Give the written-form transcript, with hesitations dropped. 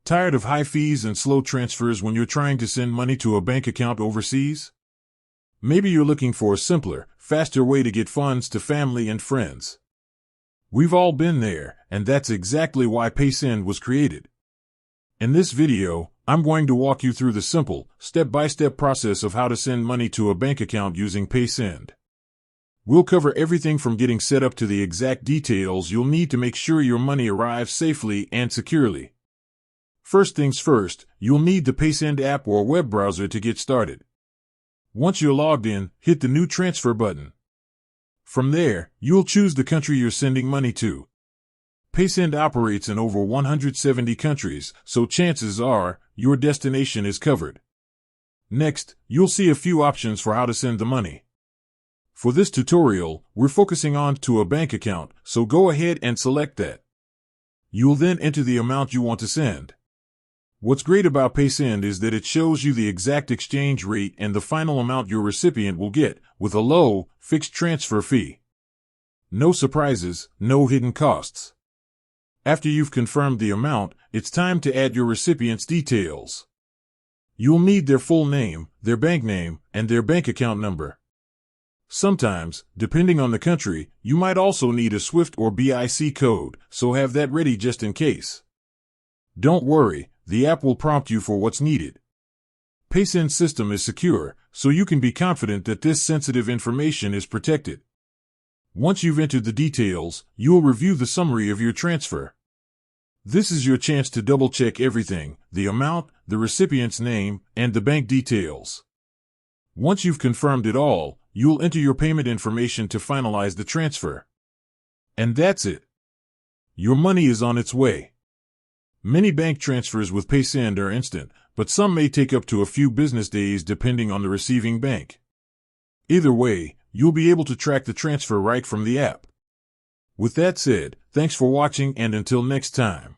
Tired of high fees and slow transfers when you're trying to send money to a bank account overseas? Maybe you're looking for a simpler, faster way to get funds to family and friends. We've all been there, and that's exactly why Paysend was created. In this video, I'm going to walk you through the simple, step-by-step process of how to send money to a bank account using Paysend. We'll cover everything from getting set up to the exact details you'll need to make sure your money arrives safely and securely. First things first, you'll need the Paysend app or web browser to get started. Once you're logged in, hit the New Transfer button. From there, you'll choose the country you're sending money to. Paysend operates in over 170 countries, so chances are your destination is covered. Next, you'll see a few options for how to send the money. For this tutorial, we're focusing on to a bank account, so go ahead and select that. You'll then enter the amount you want to send. What's great about Paysend is that it shows you the exact exchange rate and the final amount your recipient will get, with a low, fixed transfer fee. No surprises, no hidden costs. After you've confirmed the amount, it's time to add your recipient's details. You'll need their full name, their bank name, and their bank account number. Sometimes, depending on the country, you might also need a SWIFT or BIC code, so have that ready just in case. Don't worry, the app will prompt you for what's needed. Paysend's system is secure, so you can be confident that this sensitive information is protected. Once you've entered the details, you'll review the summary of your transfer. This is your chance to double-check everything: the amount, the recipient's name, and the bank details. Once you've confirmed it all, you'll enter your payment information to finalize the transfer. And that's it. Your money is on its way. Many bank transfers with Paysend are instant, but some may take up to a few business days depending on the receiving bank. Either way, you'll be able to track the transfer right from the app. With that said, thanks for watching, and until next time.